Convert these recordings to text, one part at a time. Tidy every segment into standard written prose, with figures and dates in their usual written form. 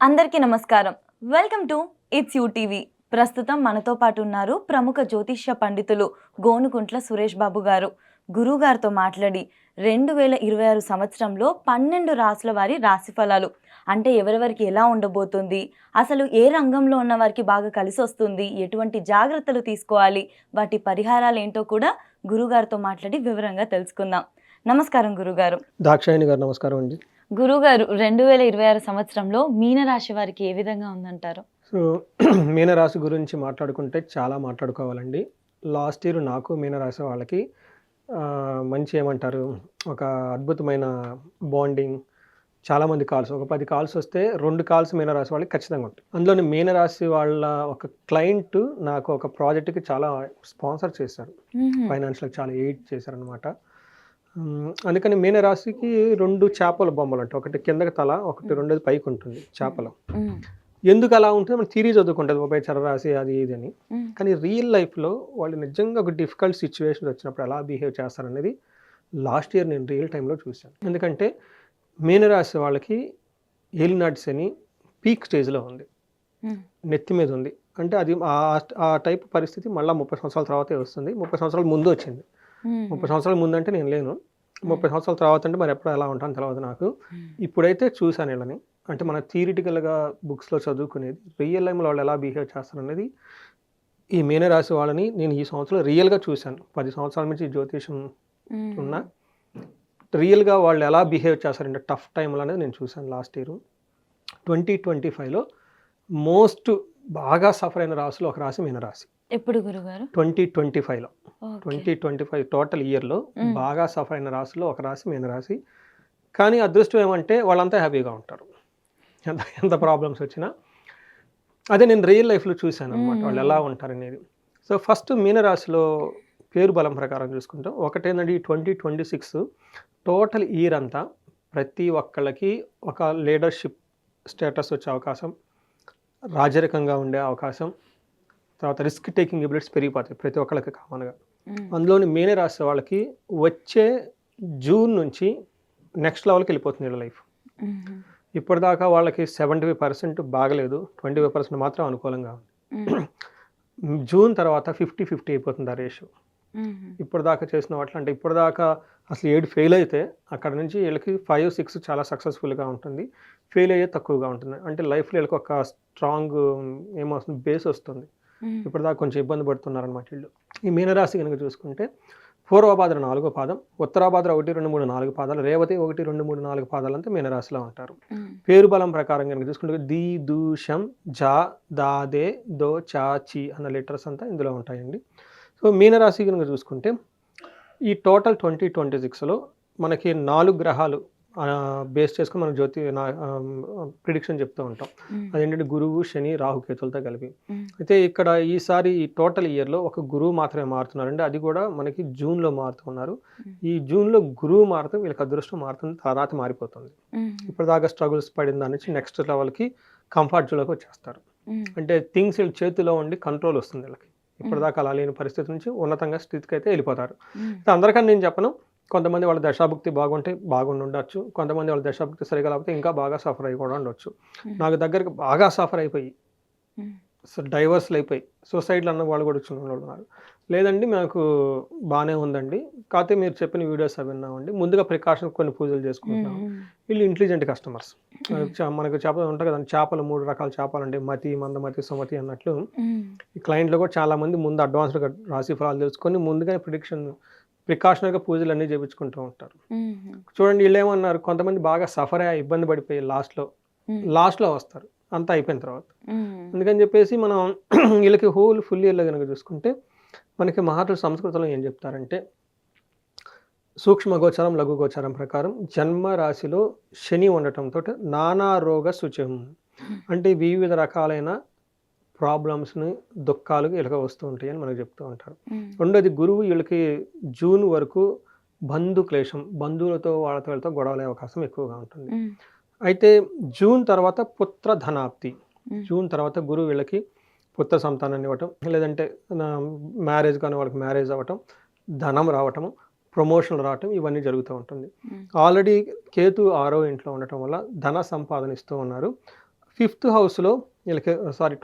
అందరికీ నమస్కారం. Welcome to it's you TV. ప్రస్తుతం మనతో పాటు ఉన్నారు ప్రముఖ జ్యోతిష్య పండితులు గోనుకుంట్ల సురేష్ బాబు గారు. గురువుగారితో మాట్లాడి 2026 సంవత్సరంలో 12 రాసుల వారి రాశి ఫలాలు అంటే ఎవరెవరికి ఎలా ఉండబోతుంది, అసలు ఏ రంగంలో ఉన్న వారికి బాగా కలిసొస్తుంది, ఎటువంటి జాగ్రత్తలు తీసుకోవాలి, వాటి పరిహారాలు ఏంటో కూడా గురువుగారితో మాట్లాడి వివరంగా తెలుసుకుందాం. నమస్కారం గురుగారు. దాక్షాయణి గారు నమస్కారం అండి. గురుగారు 2026 సంవత్సరంలో మీనరాశి వారికి ఏ విధంగా ఉందంటారు? సో మీనరాశి గురించి మాట్లాడుకుంటే చాలా మాట్లాడుకోవాలండి. లాస్ట్ ఇయర్ నాకు మీనరాశి వాళ్ళకి మంచి ఏమంటారు, ఒక అద్భుతమైన బాండింగ్, చాలామంది కాల్స్, ఒక 10 కాల్స్ వస్తే 2 కాల్స్ మీనరాశి వాళ్ళకి ఖచ్చితంగా ఉంటాయి. అందులోని మీనరాశి వాళ్ళ ఒక క్లయింట్ నాకు ఒక ప్రాజెక్ట్కి చాలా స్పాన్సర్ చేశారు, ఫైనాన్షియల్గా చాలా ఎయిడ్ చేశారనమాట. అందుకని మీనరాశికి 2 చేపల బొమ్మలు ఉంటాయి, ఒకటి కిందకి తల, ఒకటి రెండోది పైకి ఉంటుంది చేపలు. ఎందుకు అలా ఉంటుంది మనం థియరీ చదువుకుంటుంది ఉభయ చరరాశి అది ఇది అని. కానీ రియల్ లైఫ్లో వాళ్ళు నిజంగా ఒక డిఫికల్ట్ సిచ్యువేషన్ వచ్చినప్పుడు ఎలా బిహేవ్ చేస్తారనేది లాస్ట్ ఇయర్ నేను రియల్ టైంలో చూశాను. ఎందుకంటే మీనరాశి వాళ్ళకి ఏలినాటి శని పీక్ స్టేజ్లో ఉంది, నెత్తి మీద ఉంది. అంటే అది ఆ టైప్ పరిస్థితి మళ్ళీ 30 సంవత్సరాల తర్వాతే వస్తుంది. 30 సంవత్సరాల ముందు వచ్చింది. 30 సంవత్సరాల ముందు అంటే నేను లేను, 30 సంవత్సరాల తర్వాత అంటే మరి ఎప్పుడు ఎలా ఉంటాను తెలియదు నాకు. ఇప్పుడైతే చూశాను వీళ్ళని, అంటే మన థియరిటికల్గా బుక్స్లో చదువుకునేది, రియల్ లైఫ్లో వాళ్ళు ఎలా బిహేవ్ చేస్తారు అనేది ఈ మీనరాశి వాళ్ళని నేను ఈ సంవత్సరం రియల్గా చూశాను. 10 సంవత్సరాల నుంచి జ్యోతిషం ఉన్నా రియల్గా వాళ్ళు ఎలా బిహేవ్ చేస్తారంటే టఫ్ టైంలో అనేది నేను చూశాను. లాస్ట్ ఇయర్ 2025లో మోస్ట్ బాగా సఫర్ అయిన రాశిలో ఒక రాశి మీనరాశి. ఎప్పుడు గురుగారు? 2025లో 2025 టోటల్ ఇయర్లో బాగా సఫర్ అయిన రాశిలో ఒక రాశి మీనరాశి. కానీ అదృష్టం ఏమంటే వాళ్ళంతా హ్యాపీగా ఉంటారు, ఎంత ప్రాబ్లమ్స్ వచ్చినా. అదే నేను రియల్ లైఫ్లో చూశాను అనమాట వాళ్ళు ఎలా ఉంటారనేది. సో ఫస్ట్ మీనరాశిలో పేరు బలం ప్రకారం చూసుకుంటాం. ఒకటేంటంటే ఈ 2026 టోటల్ ఇయర్ అంతా ప్రతి ఒక్కళ్ళకి ఒక లీడర్షిప్ స్టేటస్ వచ్చే అవకాశం, రాజరికంగా ఉండే అవకాశం, తర్వాత రిస్క్ టేకింగ్ ఎబిలిటీస్ పెరిగిపోతాయి ప్రతి ఒక్కళ్ళకి కామన్గా. అందులోని మీనరాశి వాళ్ళకి వచ్చే జూన్ నుంచి నెక్స్ట్ లెవెల్కి వెళ్ళిపోతుంది వీళ్ళ లైఫ్. ఇప్పటిదాకా వాళ్ళకి 75% బాగలేదు, 25% మాత్రం అనుకూలంగా ఉంది. జూన్ తర్వాత 50-50 అయిపోతుంది ఆ రేషియో. ఇప్పటిదాకా చేసిన వాటిలో అంటే ఇప్పటిదాకా అసలు 7 ఫెయిల్ అయితే అక్కడ నుంచి వీళ్ళకి 5-6 చాలా సక్సెస్ఫుల్గా ఉంటుంది, ఫెయిల్ అయ్యే తక్కువగా ఉంటుంది. అంటే లైఫ్లో వీళ్ళకి ఒక స్ట్రాంగ్ ఏమవుతుంది, బేస్ వస్తుంది. ఇప్పటిదాకా కొంచెం ఇబ్బంది పడుతున్నారనమాట వీళ్ళు. ఈ మీనరాశి కనుక చూసుకుంటే పూర్వభాద్ర 4వ పాదం, ఉత్తరాభాద్ర 1, 2, 3, 4 పాదాలు, రేవతి 1, 2, 3, 4 పాదాలు అంతా మీనరాశిలో ఉంటారు. పేరు బలం ప్రకారం కనుక చూసుకుంటే దీ, దూ, షం, జా, దా, దే, దో, చా, చి అన్న లెటర్స్ అంతా ఇందులో ఉంటాయండి. సో మీనరాశి కనుక చూసుకుంటే ఈ టోటల్ 2026లో మనకి 4 గ్రహాలు బేస్ చేసుకుని మనం ప్రిడిక్షన్ చెప్తూ ఉంటాం. అదేంటంటే గురువు, శని, రాహు, కేతులతో కలిపి. అయితే ఇక్కడ ఈసారి ఈ టోటల్ ఇయర్లో ఒక గురువు మాత్రమే మారుతున్నారండి, అది కూడా మనకి జూన్లో మారుతున్నారు. ఈ జూన్లో గురువు మారుతుంది, వీళ్ళకి అదృష్టం మారుతుంది, తర్వాత మారిపోతుంది. ఇప్పటిదాకా స్ట్రగుల్స్ పడిన దాని నుంచి నెక్స్ట్ లెవెల్కి కంఫర్ట్ జోన్లోకి వచ్చేస్తారు. అంటే థింగ్స్ వీళ్ళ చేతిలో ఉండి కంట్రోల్ వస్తుంది వీళ్ళకి. ఇప్పటిదాకా అలా లేని పరిస్థితి నుంచి ఉన్నతంగా స్థితికి అయితే వెళ్ళిపోతారు. అందరికన్నా నేను చెప్పను, కొంతమంది వాళ్ళ దశాభుక్తి బాగుంటే బాగుండి ఉండొచ్చు, కొంతమంది వాళ్ళ దశాభుక్తి సరిగా లేకపోతే ఇంకా బాగా సఫర్ అయ్యి కూడా ఉండొచ్చు. నాకు దగ్గరికి బాగా సఫర్ అయిపోయి డైవర్స్లు అయిపోయి సూసైడ్లు అన్న వాళ్ళు కూడా వచ్చిన వాళ్ళు ఉన్నారు. లేదండి నాకు బాగానే ఉందండి, కాకపోతే మీరు చెప్పిన వీడియోస్ అవి విన్నామండి, ముందుగా ప్రికాషన్ కొన్ని పూజలు చేసుకుంటున్నాము. వీళ్ళు ఇంటెలిజెంట్ కస్టమర్స్. మనకు చేపలు ఉంటాయి కదండి, చేపలు 3 రకాల చేపలు అండి, మతి, మందమతి, సుమతి అన్నట్లు. ఈ క్లయింట్లు కూడా చాలామంది ముందు అడ్వాన్స్డ్గా రాశి ఫలాలు తెలుసుకొని ముందుగా ప్రికాషనర్గా పూజలు అన్నీ చేయించుకుంటూ ఉంటారు. చూడండి వీళ్ళు ఏమన్నారు, కొంతమంది బాగా సఫర్ అయ్యి ఇబ్బంది పడిపోయి లాస్ట్లో వస్తారు అంతా అయిపోయిన తర్వాత. అందుకని చెప్పేసి మనం వీళ్ళకి ఫుల్ ఇయర్లో కనుక చూసుకుంటే మనకి మహర్షుల సంస్కృతంలో ఏం చెప్తారంటే సూక్ష్మ గోచరం, లఘు గోచరం ప్రకారం జన్మ రాశిలో శని ఉండటంతో నానా రోగ శుచం, అంటే వివిధ రకాలైన ప్రాబ్లమ్స్ని, దుఃఖాలు వీళ్ళకి వస్తూ ఉంటాయి అని మనకు చెప్తూ ఉంటారు. రెండోది గురువు వీళ్ళకి జూన్ వరకు క్లేశం, బంధువులతో వీళ్ళతో గొడవలే అవకాశం ఎక్కువగా ఉంటుంది. అయితే జూన్ తర్వాత పుత్ర ధనాప్తి, జూన్ తర్వాత గురువు వీళ్ళకి పుత్ర సంతానాన్ని ఇవ్వటం, లేదంటే మ్యారేజ్ కానీ వాళ్ళకి మ్యారేజ్ అవ్వటం, ధనం రావటము, ప్రమోషన్లు రావటం, ఇవన్నీ జరుగుతూ ఉంటుంది. ఆల్రెడీ కేతు 6వ ఇంట్లో ఉండటం వల్ల ధన సంపాదన ఇస్తూ ఉన్నారు. 5th హౌస్లో వీళ్ళకి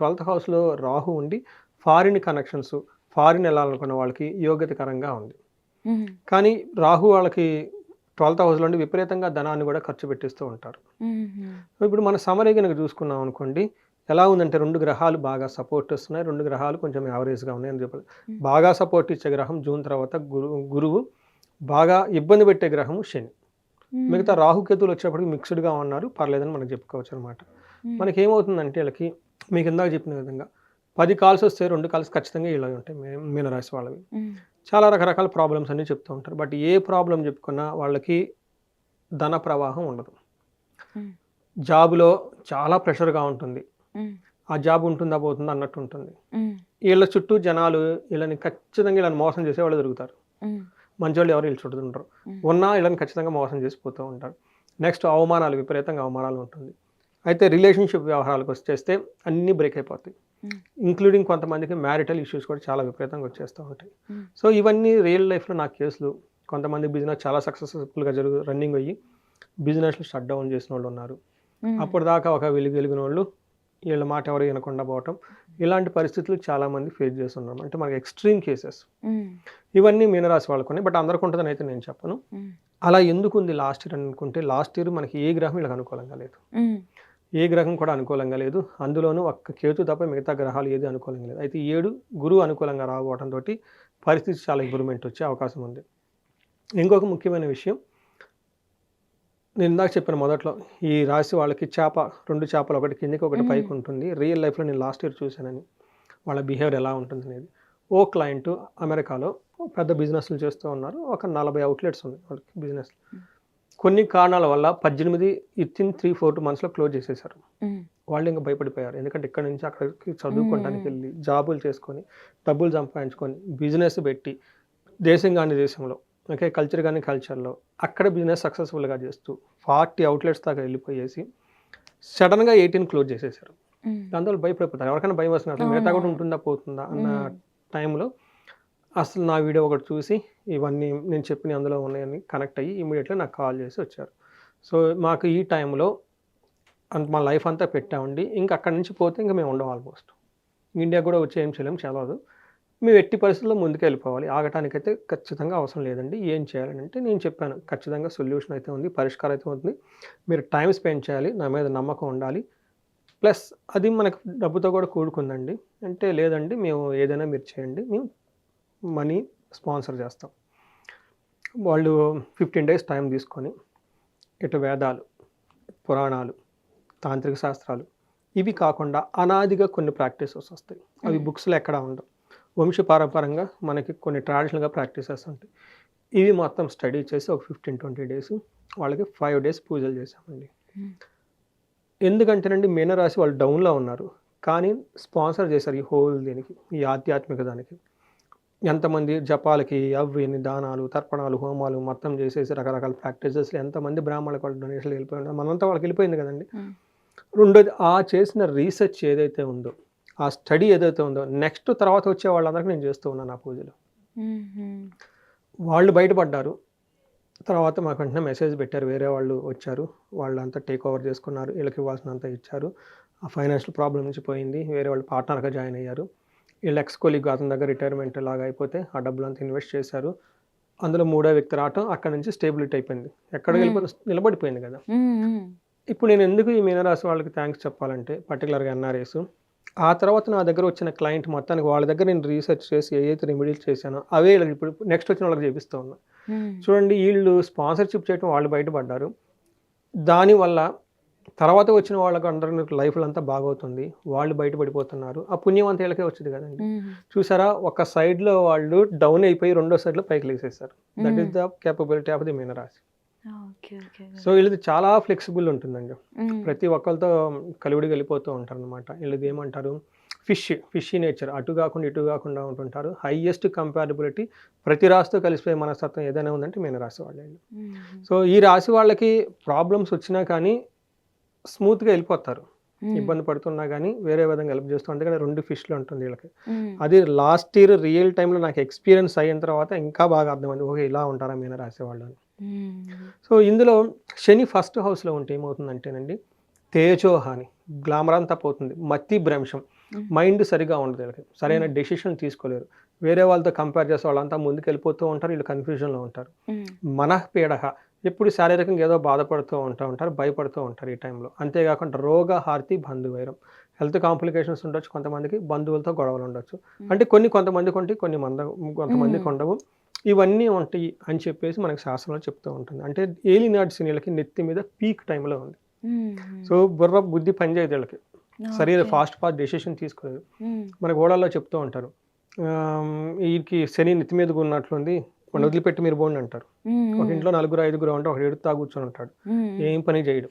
12th హౌస్లో రాహు ఉండి ఫారిన్ కనెక్షన్స్, ఫారిన్ వెళ్ళాలనుకున్న వాళ్ళకి యోగ్యతకరంగా ఉంది. కానీ రాహు వాళ్ళకి 12th హౌస్లో ఉండి విపరీతంగా ధనాన్ని కూడా ఖర్చు పెట్టిస్తూ ఉంటారు. ఇప్పుడు మన సమరీ కనుక చూసుకున్నాం అనుకోండి, ఎలా ఉందంటే 2 గ్రహాలు బాగా సపోర్ట్ ఇస్తున్నాయి, 2 గ్రహాలు కొంచెం యావరేజ్గా ఉన్నాయి అని చెప్పాలి. బాగా సపోర్ట్ ఇచ్చే గ్రహం జూన్ తర్వాత గురువు, బాగా ఇబ్బంది పెట్టే గ్రహము శని. మిగతా రాహుకేతువులు వచ్చేప్పటికి మిక్స్డ్గా ఉన్నారు, పర్లేదని మనం చెప్పుకోవచ్చు అనమాట. మనకి ఏమవుతుందంటే వీళ్ళకి మీకు ఇందాక చెప్పిన విధంగా 10 కాల్స్ వస్తే 2 కాల్స్ ఖచ్చితంగా ఇలా ఉంటాయి మీనరాశి వాళ్ళవి. చాలా రకరకాల ప్రాబ్లమ్స్ అన్నీ చెప్తూ ఉంటారు. బట్ ఏ ప్రాబ్లం చెప్పుకున్నా వాళ్ళకి ధన ప్రవాహం ఉండదు. జాబులో చాలా ప్రెషర్గా ఉంటుంది. ఆ జాబ్ ఉంటుందా పోతుందా అన్నట్టు ఉంటుంది. వీళ్ళ చుట్టూ జనాలు వీళ్ళని ఖచ్చితంగా వీళ్ళని మోసం చేసే వాళ్ళు దొరుకుతారు. మంచోళ్ళు ఎవరు వీళ్ళు చుట్టూ ఉండరు. ఉన్నా వీళ్ళని ఖచ్చితంగా మోసం చేసి పోతూ ఉంటారు. నెక్స్ట్ అవమానాలు, విపరీతంగా అవమానాలు ఉంటుంది. అయితే రిలేషన్షిప్ వ్యవహారాలకు వచ్చేస్తే అన్నీ బ్రేక్ అయిపోతాయి. ఇంక్లూడింగ్ కొంతమందికి మ్యారిటల్ ఇష్యూస్ కూడా చాలా విపరీతంగా వచ్చేస్తూ ఉంటాయి. సో ఇవన్నీ రియల్ లైఫ్లో నా కేసులు. కొంతమంది బిజినెస్ చాలా సక్సెస్ఫుల్గా రన్నింగ్ అయ్యి బిజినెస్లు షట్ డౌన్ చేసిన వాళ్ళు ఉన్నారు. అప్పటిదాకా ఒక వెలిగిన వాళ్ళు వీళ్ళ మాట ఎవరు వినకుండా పోవటం, ఇలాంటి పరిస్థితులు చాలామంది ఫేస్ చేస్తున్నారు. అంటే మనకి ఎక్స్ట్రీమ్ కేసెస్ ఇవన్నీ మీనరాశి వాళ్ళకు ఉన్నాయి. బట్ అందరికి ఉంటుందని అయితే నేను చెప్పను. అలా ఎందుకు ఉంది లాస్ట్ ఇయర్ అనుకుంటే, లాస్ట్ ఇయర్ మనకి ఏ గ్రహం వీళ్ళకి అనుకూలంగా లేదు, ఏ గ్రహం కూడా అనుకూలంగా లేదు. అందులోనూ ఒక్క కేతు తప్ప మిగతా గ్రహాలు ఏది అనుకూలంగా లేదు. అయితే 7 గురువు అనుకూలంగా రావడంతో పరిస్థితి చాలా ఇంప్రూవ్మెంట్ వచ్చే అవకాశం ఉంది. ఇంకొక ముఖ్యమైన విషయం, నేను ఇందాక చెప్పిన మొదట్లో ఈ రాశి వాళ్ళకి 2 చేపలు, ఒకటి కిందకి ఒకటి పైకి ఉంటుంది. రియల్ లైఫ్లో నేను లాస్ట్ ఇయర్ చూశానని వాళ్ళ బిహేవియర్ ఎలా ఉంటుంది అనేది. ఓ క్లయింట్ అమెరికాలో పెద్ద బిజినెస్లు చేస్తూ ఉన్నారు. ఒక 40 అవుట్లెట్స్ ఉన్నాయి వాళ్ళకి బిజినెస్. కొన్ని కారణాల వల్ల 18 వితిన్ 3-4 మంత్స్లో క్లోజ్ చేసేసారు. వాళ్ళు ఇంకా భయపడిపోయారు. ఎందుకంటే ఇక్కడ నుంచి అక్కడికి చదువుకోవడానికి వెళ్ళి జాబులు చేసుకొని డబ్బులు సంపాదించుకొని బిజినెస్ పెట్టి దేశం కానీ దేశంలో, ఓకే, కల్చర్ కానీ కల్చర్లో అక్కడ బిజినెస్ సక్సెస్ఫుల్గా చేస్తూ 40 అవుట్లెట్స్ దాకా వెళ్ళిపోయేసి సడన్గా 18 క్లోజ్ చేసేసారు. దాంతో భయపడిపోతారు. ఎవరికైనా భయం వస్తుంది, అసలు మిగతా కూడా ఉంటుందా పోతుందా అన్న టైంలో అసలు నా వీడియో ఒకటి చూసి ఇవన్నీ నేను చెప్పిన అందులో ఉన్నాయని కనెక్ట్ అయ్యి ఇమీడియట్గా నాకు కాల్ చేసి వచ్చారు. సో మాకు ఈ టైంలో మా లైఫ్ అంతా పెట్టామండి. ఇంకా అక్కడి నుంచి పోతే ఇంకా మేము ఉండం ఆల్మోస్ట్. ఇండియా కూడా వచ్చి ఏం చేయలేము, చదవదు. మేము ఎట్టి పరిస్థితుల్లో ముందుకు వెళ్ళిపోవాలి. ఆగటానికైతే ఖచ్చితంగా అవసరం లేదండి. ఏం చేయాలని అంటే నేను చెప్పాను, ఖచ్చితంగా సొల్యూషన్ అయితే ఉంది, పరిష్కారం అయితే ఉంది. మీరు టైం స్పెండ్ చేయాలి, నా మీద నమ్మకం ఉండాలి. ప్లస్ అది మనకు డబ్బుతో కూడా కూడుకుందండి అంటే, లేదండి మేము ఏదైనా మీరు చేయండి, మేము మనీ స్పాన్సర్ చేస్తాం. వాళ్ళు 15 డేస్ టైం తీసుకొని ఇటు వేదాలు, పురాణాలు, తాంత్రిక శాస్త్రాలు ఇవి కాకుండా అనాదిగా కొన్ని ప్రాక్టీసెస్ వస్తాయి. అవి బుక్స్లో ఎక్కడా ఉండవు. వంశపారంపరంగా మనకి కొన్ని ట్రెడిషనల్గా ప్రాక్టీసెస్ ఉంటాయి. ఇవి మొత్తం స్టడీ చేసి ఒక 15-20 డేస్ వాళ్ళకి 5 డేస్ పూజలు చేసామండి. ఎందుకంటేనండి మీనరాశి వాళ్ళు డౌన్లో ఉన్నారు, కానీ స్పాన్సర్ చేశారు ఈ హోల్ దీనికి, ఈ ఆధ్యాత్మిక దానికి. ఎంతమంది జపాలకి అవి దానాలు, తర్పణాలు, హోమాలు మొత్తం చేసేసి రకరకాల ప్రాక్టీసెస్, ఎంతమంది బ్రాహ్మణులకు వాళ్ళు డొనేషన్లు వెళ్ళిపోయి ఉన్నారు. మనంతా వాళ్ళకి వెళ్ళిపోయింది కదండి. రెండోది, ఆ చేసిన రీసెర్చ్ ఏదైతే ఉందో, ఆ స్టడీ ఏదైతే ఉందో, నెక్స్ట్ తర్వాత వచ్చే వాళ్ళందరికీ నేను చేస్తూ ఉన్నాను ఆ పూజలు. వాళ్ళు బయటపడ్డారు. తర్వాత మాకు వెంటనే మెసేజ్ పెట్టారు, వేరే వాళ్ళు వచ్చారు, వాళ్ళంతా టేక్ ఓవర్ చేసుకున్నారు, వీళ్ళకి ఇవ్వాల్సినంత ఇచ్చారు. ఆ ఫైనాన్షియల్ ప్రాబ్లం నుంచి పోయింది, వేరే వాళ్ళు పార్ట్నర్గా జాయిన్ అయ్యారు. వీళ్ళు ఎక్స్-కొలీగ్ అతని దగ్గర రిటైర్మెంట్ లాగా అయిపోతే ఆ డబ్బులంతా ఇన్వెస్ట్ చేశారు. అందులో 3వ వ్యక్తి రావటం, అక్కడ నుంచి స్టేబిలిటీ అయిపోయింది. ఎక్కడికి వెళ్ళిపోతే నిలబడిపోయింది కదా. ఇప్పుడు నేను ఎందుకు ఈ మీనరాశి వాళ్ళకి థ్యాంక్స్ చెప్పాలంటే, పర్టికులర్గా ఎన్ఆర్ఐస్, ఆ తర్వాత నా దగ్గర వచ్చిన క్లయింట్ మొత్తానికి వాళ్ళ దగ్గర నేను రీసెర్చ్ చేసి ఏదైతే రెమెడీస్ చేశానో అవే ఇప్పుడు నెక్స్ట్ వచ్చిన వాళ్ళకి చేపిస్తూ ఉన్నా. చూడండి, వీళ్ళు స్పాన్సర్షిప్ చేయడం వాళ్ళు బయటపడ్డారు. దానివల్ల తర్వాత వచ్చిన వాళ్ళకి అందరికీ లైఫ్లో అంతా బాగవుతుంది, వాళ్ళు బయటపడిపోతున్నారు. ఆ పుణ్యం అంతా వీళ్ళకే వచ్చింది కదండి. చూసారా, ఒక సైడ్లో వాళ్ళు డౌన్ అయిపోయి రెండో సైడ్లో పైకి లేసేసారు. That is the capability of the మీనరాశి. సో వీళ్ళది చాలా ఫ్లెక్సిబుల్ ఉంటుందండి. ప్రతి ఒక్కరితో కలివిడికి వెళ్ళిపోతూ ఉంటారు అనమాట. వీళ్ళది ఏమంటారు, ఫిషీ నేచర్, అటు కాకుండా ఇటు కాకుండా ఉంటుంటారు. హైయెస్ట్ కంపారిబిలిటీ, ప్రతి రాశితో కలిసిపోయే మనస్తత్వం ఏదైనా ఉందంటే మీనరాశి వాళ్ళే. సో ఈ రాశి వాళ్ళకి ప్రాబ్లమ్స్ వచ్చినా కానీ స్మూత్గా వెళ్ళిపోతారు. ఇబ్బంది పడుతున్నా కానీ వేరే విధంగా హెల్ప్ చేస్తూ, అందుకని 2 ఫిష్లు ఉంటుంది వీళ్ళకి. అది లాస్ట్ ఇయర్ రియల్ టైంలో నాకు ఎక్స్పీరియన్స్ అయిన తర్వాత ఇంకా బాగా అర్థమైంది, ఓకే ఇలా ఉంటారా మీనరాశి వాళ్ళు అని. సో ఇందులో శని ఫస్ట్ హౌస్లో ఉంటే ఏమవుతుందంటేనండి, తేజోహాని, గ్లామర్ అంతా పోతుంది, మతి భ్రంశం, మైండ్ సరిగా ఉండదు వీళ్ళకి, సరైన డెసిషన్ తీసుకోలేరు, వేరే వాళ్ళతో కంపేర్ చేస్తే వాళ్ళంతా ముందుకు వెళ్ళిపోతూ ఉంటారు, వీళ్ళు కన్ఫ్యూజన్లో ఉంటారు. మనఃపీడహ, ఎప్పుడు శారీరకంగా ఏదో బాధపడుతూ ఉంటారు, భయపడుతూ ఉంటారు ఈ టైంలో. అంతేకాకుండా రోగహార్తి బంధువైరం, హెల్త్ కాంప్లికేషన్స్ ఉండొచ్చు, కొంతమందికి బంధువులతో గొడవలు ఉండొచ్చు. అంటే కొంతమందికి ఉంటాయి, కొంతమందికి ఉండవు. ఇవన్నీ ఉంటాయి అని చెప్పేసి మనకి శాస్త్రంలో చెప్తూ ఉంటుంది. అంటే ఏలినాటి శనిలకి నెత్తి మీద పీక్ టైంలో ఉంది. సో బుర్ర బుద్ధి పనిచేయదు వీళ్ళకి, సరైన ఫాస్ట్ డెసిషన్ తీసుకోలేదు. మనకు ఓడల్లో చెప్తూ ఉంటారు, వీరికి శని నెత్తి మీద ఉన్నట్లుంది, వాడిని వదిలిపెట్టి మీరు పోండి అంటారు. ఒక ఇంట్లో 4-5 ఉంటే ఒకటి ఎడుతా కూర్చొని ఉంటాడు, ఏం పని చేయడు.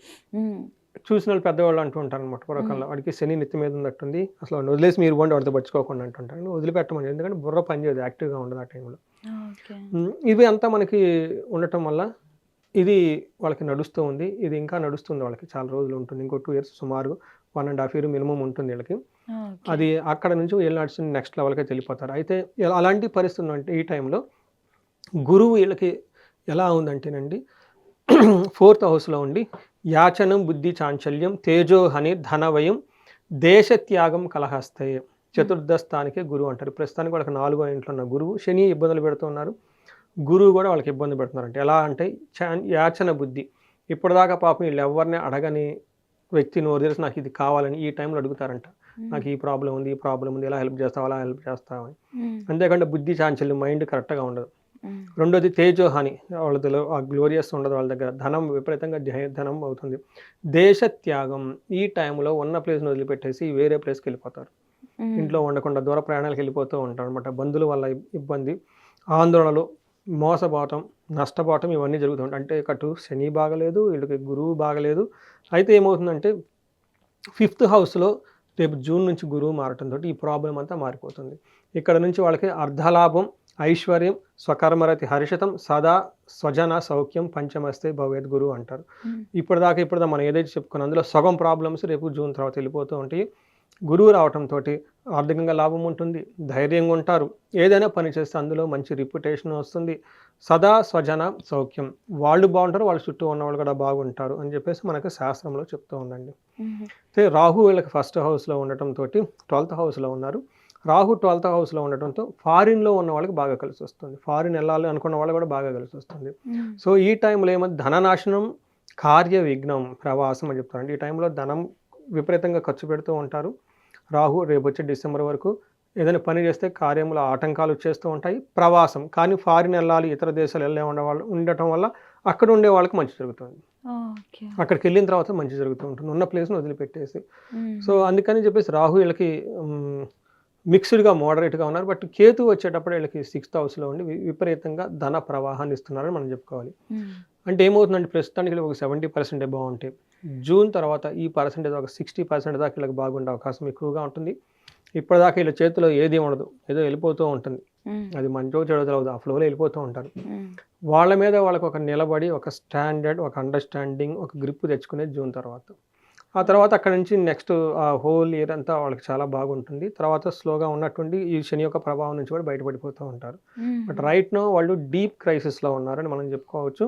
చూసిన వాళ్ళు పెద్దవాళ్ళు అంటూ ఉంటారు అనమాట, పూర్వకాలంలో వాడికి శని నెత్తి మీద ఉన్నట్టుంది, అసలు వాడిని వదిలేసి మీరు పోండి, వాడితో పట్టుకోకుండా అంటుంటారు. వదిలిపెట్టమని, ఎందుకంటే బుర్ర పనిచేయదు, యాక్టివ్గా ఉండదు ఆ టైంలో. ఇవి అంతా మనకి ఉండటం వల్ల ఇది వాళ్ళకి నడుస్తూ ఉంది. ఇది ఇంకా నడుస్తుంది, వాళ్ళకి చాలా రోజులు ఉంటుంది, ఇంకో 2 years సుమారు 1.5 year మినిమం ఉంటుంది వీళ్ళకి. అది అక్కడ నుంచి వీళ్ళు నడుస్తుంది నెక్స్ట్ లెవెల్కి వెళ్ళిపోతారు. అయితే అలాంటి పరిస్థితులు అంటే ఈ టైంలో గురువు వీళ్ళకి ఎలా ఉందంటేనండి, 4th హౌస్లో ఉండి యాచనం, బుద్ధి చాంచల్యం, తేజోహని, ధనవయం, దేశత్యాగం, కలహస్తయ, చతుర్థ స్థానికే గురువు అంటారు. ప్రస్తుతానికి వాళ్ళకి 4వ ఇంట్లో ఉన్న గురువు శని ఇబ్బందులు పెడుతున్నారు, గురువు కూడా వాళ్ళకి ఇబ్బంది పెడుతున్నారు. అంటే ఎలా అంటే యాచన బుద్ధి, ఇప్పటిదాకా పాపం వీళ్ళు ఎవరిని అడగని వ్యక్తి నోరు తెరిచి నాకు ఇది కావాలని ఈ టైంలో అడుగుతారంట, నాకు ఈ ప్రాబ్లం ఉంది, ఎలా హెల్ప్ చేస్తావు, అలా హెల్ప్ చేస్తావని. అంతేకాకుండా బుద్ధి చాంచల్యం, మైండ్ కరెక్ట్గా ఉండదు. రెండోది తేజోహాని, వాళ్ళలో ఆ గ్లోరియస్ ఉండదు వాళ్ళ దగ్గర, ధనం విపరీతంగా ధనం అవుతుంది. దేశ త్యాగం, ఈ టైంలో ఉన్న ప్లేస్ని వదిలిపెట్టేసి వేరే ప్లేస్కి వెళ్ళిపోతారు, ఇంట్లో ఉండకుండా దూర ప్రయాణాలకు వెళ్ళిపోతూ ఉంటారు అనమాట. బంధువుల వల్ల ఇబ్బంది, ఆందోళనలు, మోసపోవటం, నష్టపోవటం, ఇవన్నీ జరుగుతుంటాయి. అంటే కటు శని బాగలేదు, వీళ్ళకి గురువు బాగలేదు. అయితే ఏమవుతుందంటే 5th హౌస్లో రేపు జూన్ నుంచి గురువు మారటంతో ఈ ప్రాబ్లం అంతా మారిపోతుంది. ఇక్కడ నుంచి వాళ్ళకి అర్ధలాభం, ఐశ్వర్యం, స్వకర్మరతి హర్షితం, సదా స్వజన సౌఖ్యం, పంచమస్తే భవేద్ గురువు అంటారు. ఇప్పటిదాకా మనం ఏదైతే చెప్పుకున్నాం అందులో సగం ప్రాబ్లమ్స్ రేపు జూన్ తర్వాత వెళ్ళిపోతూ ఉంటాయి. గురువు రావటంతో ఆర్థికంగా లాభం ఉంటుంది, ధైర్యంగా ఉంటారు, ఏదైనా పని చేస్తే అందులో మంచి రిప్యుటేషన్ వస్తుంది, సదా స్వజన సౌఖ్యం, వాళ్ళు బాగుంటారు, వాళ్ళ చుట్టూ ఉన్న వాళ్ళు కూడా బాగుంటారు అని చెప్పేసి మనకు శాస్త్రంలో చెప్తూ ఉందండి. అయితే రాహు వీళ్ళకి 1st హౌస్లో ఉండటంతో 12th హౌస్లో ఉన్నారు. రాహు 12th హౌస్లో ఉండటంతో ఫారిన్లో ఉన్న వాళ్ళకి బాగా కలిసి వస్తుంది, ఫారిన్ వెళ్ళాలి అనుకున్న వాళ్ళు కూడా బాగా కలిసి వస్తుంది. సో ఈ టైంలో ఏమో ధననాశనం, కార్య విఘ్నం, ప్రవాసం అని చెప్తారు. అంటే ఈ టైంలో ధనం విపరీతంగా ఖర్చు పెడుతూ ఉంటారు. రాహు రేపు వచ్చే డిసెంబర్ వరకు ఏదైనా పని చేస్తే కార్యముల ఆటంకాలు వచ్చేస్తూ ఉంటాయి. ప్రవాసం, కానీ ఫారిన్ వెళ్ళాలి, ఇతర దేశాలు ఉండటం వల్ల అక్కడ ఉండే వాళ్ళకి మంచి జరుగుతుంది, అక్కడికి వెళ్ళిన తర్వాత మంచి జరుగుతూ ఉంటుంది, ఉన్న ప్లేస్ని వదిలిపెట్టేసి. సో అందుకని చెప్పేసి రాహు వీళ్ళకి మిక్స్డ్గా మోడరేట్గా ఉన్నారు. బట్ కేతు వచ్చేటప్పుడు వీళ్ళకి 6th హౌస్లో ఉండి విపరీతంగా ధన ప్రవాహాన్ని ఇస్తున్నారని మనం చెప్పుకోవాలి. అంటే ఏమవుతుందంటే ప్రస్తుతానికి ఒక 70% బాగుంటే జూన్ తర్వాత ఈ పర్సెంటేజ్ ఒక 60% దాకా వీళ్ళకి బాగుండే అవకాశం ఎక్కువగా ఉంటుంది. ఇప్పటిదాకా వీళ్ళ చేతిలో ఏది ఉండదు, ఏదో వెళ్ళిపోతూ ఉంటుంది, అది మంచో చెడో తెలియదు, ఆ ఫ్లోలో వెళ్ళిపోతూ ఉంటారు. వాళ్ళ మీద వాళ్ళకి ఒక నిలబడి, ఒక స్టాండర్డ్, ఒక అండర్స్టాండింగ్, ఒక గ్రిప్ తెచ్చుకునేది జూన్ తర్వాత. ఆ తర్వాత అక్కడ నుంచి నెక్స్ట్ ఆ హోల్ ఇయర్ అంతా వాళ్ళకి చాలా బాగుంటుంది. తర్వాత స్లోగా ఉన్నటువంటి ఈ శని యొక్క ప్రభావం నుంచి కూడా బయటపడిపోతూ ఉంటారు. బట్ రైట్ నో వాళ్ళు డీప్ క్రైసిస్లో ఉన్నారని మనం చెప్పుకోవచ్చు.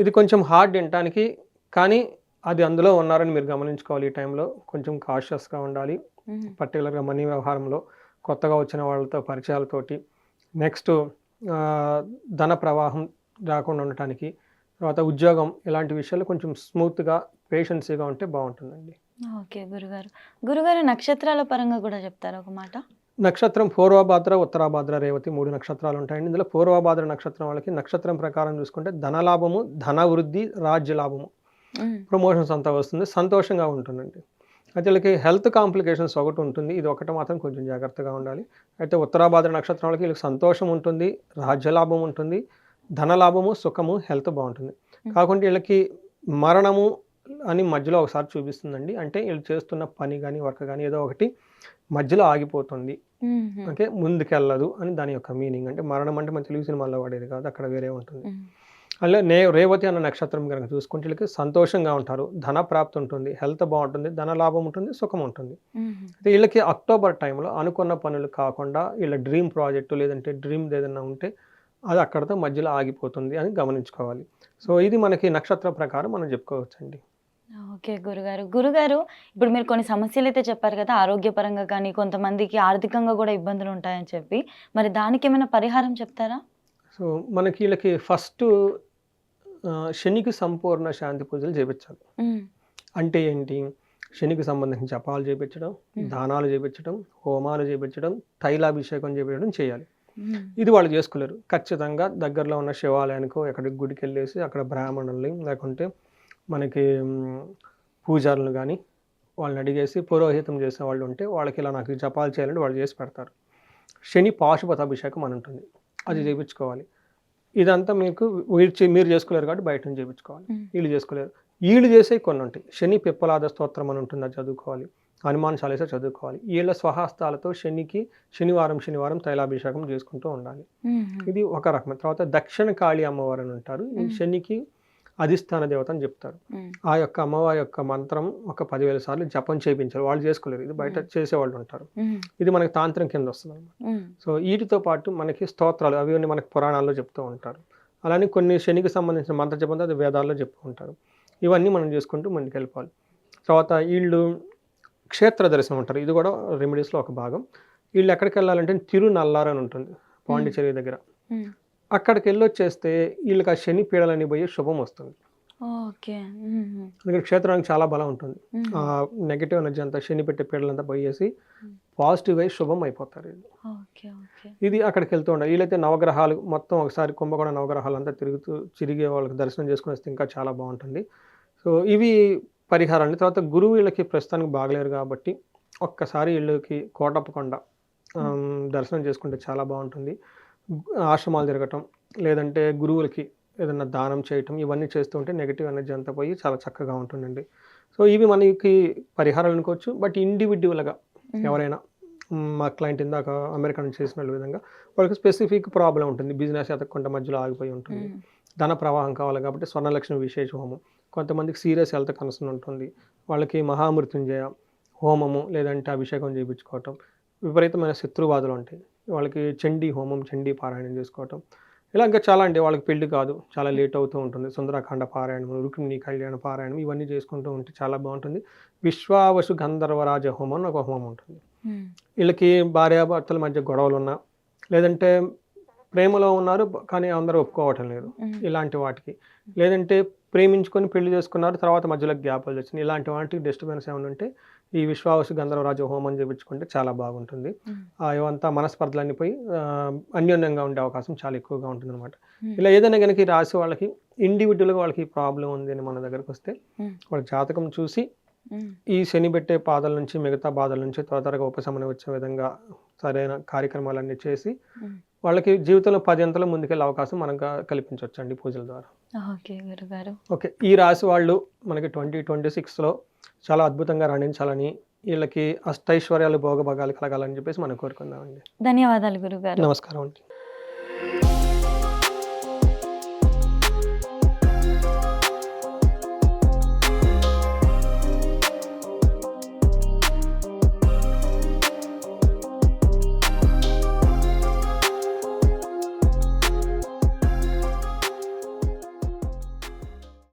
ఇది కొంచెం హార్డ్ వినటానికి, కానీ అది అందులో ఉన్నారని మీరు గమనించుకోవాలి. ఈ టైంలో కొంచెం కాషియస్గా ఉండాలి, పర్టికులర్గా మనీ వ్యవహారంలో, కొత్తగా వచ్చిన వాళ్ళతో పరిచయాలతోటి, నెక్స్ట్ ధన ప్రవాహం రాకుండా ఉండటానికి, తర్వాత ఉద్యోగం, ఇలాంటి విషయాలు కొంచెం స్మూత్గా పేషెన్సీగా ఉంటే బాగుంటుందండి. ఓకే గురుగారు నక్షత్రాల పరంగా కూడా చెప్తారా ఒక మాట? నక్షత్రం పూర్వభాద్ర, ఉత్తరాభాద్ర, రేవతి 3 నక్షత్రాలు ఉంటాయండి. ఇందులో పూర్వభాద్ర నక్షత్రం వాళ్ళకి నక్షత్రం ప్రకారం చూసుకుంటే ధనలాభము, ధన వృద్ధి, రాజ్య లాభము, ప్రమోషన్స్ అంతా వస్తుంది, సంతోషంగా ఉంటుందండి. అయితే వీళ్ళకి హెల్త్ కాంప్లికేషన్స్ ఒకటి ఉంటుంది, ఇది ఒకటి మాత్రం కొంచెం జాగ్రత్తగా ఉండాలి. అయితే ఉత్తరాభాద్ర నక్షత్రం వాళ్ళకి వీళ్ళకి సంతోషం ఉంటుంది, రాజ్యలాభం ఉంటుంది, ధనలాభము, సుఖము, హెల్త్ బాగుంటుంది. కాకుండా వీళ్ళకి మరణము అని మధ్యలో ఒకసారి చూపిస్తుందండి. అంటే వీళ్ళు చేస్తున్న పని కానీ వర్క్ కానీ ఏదో ఒకటి మధ్యలో ఆగిపోతుంది, అంటే ముందుకెళ్ళదు అని దాని యొక్క మీనింగ్. అంటే మరణం అంటే మన తెలుగు సినిమాల్లో వాడేది కాదు, అక్కడ వేరే ఉంటుంది. అలా రేవతి అన్న నక్షత్రం కనుక చూసుకుంటే వీళ్ళకి సంతోషంగా ఉంటారు, ధన ప్రాప్తి ఉంటుంది, హెల్త్ బాగుంటుంది, ధన లాభం ఉంటుంది, సుఖం ఉంటుంది. అయితే వీళ్ళకి అక్టోబర్ టైంలో అనుకున్న పనులు కాకుండా వీళ్ళ డ్రీమ్ ప్రాజెక్టు లేదంటే డ్రీమ్ ఏదైనా ఉంటే అది అక్కడితో మధ్యలో ఆగిపోతుంది అని గమనించుకోవాలి. సో ఇది మనకి నక్షత్ర ప్రకారం మనం చెప్పుకోవచ్చండి. ఓకే గురుగారు. గురుగారు, ఇప్పుడు మీరు కొన్ని సమస్యలైతే చెప్పారు కదా! ఆరోగ్యపరంగా కానీ, కొంతమందికి ఆర్థికంగా గూడా ఇబ్బందులుంటాయని చెప్పి. మరి దానికేమైనా పరిహారం చెప్తారా? సో, మనకి ఈళ్ళకి ఫస్టు శనికి సంపూర్ణ శాంతి పూజలు చేపిచ్చాలి. హ్మ్. అంటే ఏంటి? శనికి సంబంధించిన జపాలు చేపిచ్చడం, హ్మ్. దానాలు చేపిచ్చడం, హోమాలు చేపిచ్చడం, తైలాభిషేకం చేపియడం చేయాలి. హ్మ్. ఇది వాళ్ళు చేసుకోలేరు. ఖచ్చితంగా దగ్గరలో ఉన్న శివాలయానికో, ఎక్కడికి గుడికెళ్ళేసి అక్కడ బ్రాహ్మణుల్ని లేకుంటే మనకి పూజారులను గానీ వాళ్ళని అడిగేసి పురోహితం చేసేవాళ్ళు ఉంటే వాళ్ళకి ఇలా నాకు ఈ జపాలు చేయాలంటే వాళ్ళు చేసి పెడతారు. శని పాశుపతాభిషేకం అని ఉంటుంది. అది హ్మ్. చేపిచ్చుకోవాలి. ఇదంతా మీకు మీరు చేసుకోలేరు కాబట్టి బయట నుంచి చేపిచ్చుకోవాలి. హ్మ్. ఈళ్ళు చేసుకోలేరు. ఈళ్ళు చేసేయి కొన్నుంటాయి. శని పిప్పలాద స్తోత్రం అని ఉంటుంది. అది చదువుకోవాలి. హనుమాన్ చాలీసా చదువుకోవాలి. ఈళ్ళ స్వహస్తాలతో శనికి శనివారం తైలాభిషేకం చేసుకుంటూ ఉండాలి. హుహు. ఇది ఒక రకం. తర్వాత దక్షిణ కాళీ అమ్మవారు అని ఉంటారు. ఈ శనికి అధిష్టాన దేవత అని చెప్తారు. హ్మ్. ఆ యొక్క అమ్మవారి యొక్క మంత్రం ఒక 10,000 సార్లు జపం చేపించాలి. వాళ్ళు చేసుకోలేరు. ఇది బయట చేసేవాళ్ళు ఉంటారు. హ్మ్. ఇది మనకి తాంత్రం కింద వస్తుందన్నమాట. హ్మ్. సో, వీటితో పాటు మనకి స్తోత్రాలు అవన్నీ మనకి పురాణాల్లో చెప్తూ ఉంటారు. అలానే కొన్ని శనికి సంబంధించిన మంత్ర జపంతో అది వేదాల్లో చెప్తూ ఉంటారు. ఇవన్నీ మనం చేసుకుంటూ ముందుకెళ్ళిపోవాలి. తర్వాత ఈళ్ళు క్షేత్ర దర్శనం అంటారు. ఇది కూడా రెమెడీస్‌లో ఒక భాగం. ఈళ్ళు ఎక్కడికెళ్ళాలంటే తిరునల్లారు అని ఉంటుంది. పాండిచ్చేరి దగ్గర. హ్మ్. అక్కడికెళ్ళొచ్చేస్తే ఈళ్ళకి ఆ శని పీడలన్నీ పోయి శుభం వస్తుంది. ఓకే. హుహు. ఎందుకంటే క్షేత్రానికి చాలా బలం ఉంటుంది. హుహు. నెగెటివ్ ఎనర్జీ అంతా శని పెట్టే పీడలంతా పోయేసి హ్మ్. పాజిటివ్ అయ్యి శుభం అయిపోతారు ఈళ్ళు. ఓకే. ఓకే. ఇది అక్కడికెళ్తూ ఉండాలి. వీళ్ళైతే నవగ్రహాలు మొత్తం ఒకసారి కుంభకోణం నవగ్రహాలంతా తిరిగి వాళ్ళకి దర్శనం చేసుకొని వస్తే ఇంకా చాలా బావుంటుంది. సో, ఇవి పరిహారాలు. తర్వాత గురువు వీళ్ళకి ప్రస్తుతానికి బాగలేరు కాబట్టి ఒక్కసారి ఈళ్ళకి కోటప్పకొండ హ్మ్. దర్శనం చేసుకుంటే చాలా బావుంటుంది. ఆశ్రమాలు తిరగటం, లేదంటే గురువులకి ఏదన్నా దానం చేయటం ఇవన్నీ చేస్తూ ఉంటే నెగెటివ్ ఎనర్జీ అంతా పోయి చాలా చక్కగా ఉంటుందండి. సో, ఇవి మనకి పరిహారాలు అనుకోవచ్చు. బట్ ఇండివిడ్యువల్‌గా హ్మ్. ఎవరైనా మా క్లయింట్ ఇందాక అమెరికా నుంచి చేసిన విధంగా వాళ్ళకి స్పెసిఫిక్ ప్రాబ్లమ్ ఉంటుంది. బిజినెస్ ఎతకకుండా మధ్యలో ఆగిపోయి ఉంటుంది. హ్మ్. ధన ప్రవాహం కావాలి కాబట్టి స్వర్ణలక్ష్మి విశేష హోమం. కొంతమందికి సీరియస్ హెల్త్ కన్సర్న్ ఉంటుంది. వాళ్ళకి మహామృత్యుంజయ హోమము లేదంటే అభిషేకం చేపించుకోవటం. విపరీతమైన శత్రుబాధలు ఉంటాయి. వాళ్ళకి చండీ హోమం, చండీ పారాయణం చేసుకోవటం. ఇలా ఇంకా చాలా అండి. వాళ్ళకి పెళ్లి కాదు. చాలా లేట్ అవుతూ ఉంటుంది. సుందరాకాండ పారాయణం, రుక్మిణి కళ్యాణ పారాయణం ఇవన్నీ చేసుకుంటూ ఉంటే చాలా బావుంటుంది. విశ్వావసు గంధర్వరాజ హోమం అని ఒక హోమం ఉంటుంది. హ్మ్. వీళ్ళకి భార్యాభర్తల మధ్య గొడవలున్నా, లేదంటే ప్రేమలో ఉన్నారు కానీ అందరూ ఒప్పుకోవటం లేదు. హ్మ్. ఇలాంటి వాటికి. లేదంటే ప్రేమించుకొని పెళ్లి చేసుకున్నారు. తర్వాత మధ్యలో గ్యాపులు వచ్చినాయి. ఇలాంటి వాటికి డిస్టర్బెన్స్ ఏమైనా ఉంటే ఈ విశ్వావసు గంధర్వరాజ హోమం చేపించుకుంటే చాలా బాగుంటుంది. హ్మ్. ఇవంతా మనస్పర్ధలన్నీ పోయి అన్యోన్యంగా ఉండే అవకాశం చాలా ఎక్కువగా ఉంటుందన్నమాట. హ్మ్. ఇలా ఏదైనా గనుక ఈ రాశి వాళ్ళకి ఇండివిడ్యువల్‌గా వాళ్ళకి ప్రాబ్లమ్ ఉంది అని మన దగ్గరకొస్తే హ్మ్. వాళ్ళ జాతకం చూసి హ్మ్. ఈ శని పెట్టే బాధల నుంచి మిగతా బాధల నుంచి త్వరగా ఉపశమనం వచ్చే విధంగా సరైన కార్యక్రమాలన్నీ చేసి హ్మ్. వాళ్ళకి జీవితంలో 10 అంతలు ముందుకెళ్ళే అవకాశం మనం కల్పించొచ్చండి పూజల ద్వారా. ఓకే గురుగారు. ఓకే. ఈ రాశి వాళ్ళు మనకి 2026లో చాలా అద్భుతంగా రాణించాలని, ఈళ్ళకి అష్టైశ్వర్యాలు భోగభాగాలు కలగాలని చెప్పేసి మనం కోరుకుందామండి. ధన్యవాదాలు గురుగారు. నమస్కారం అండి.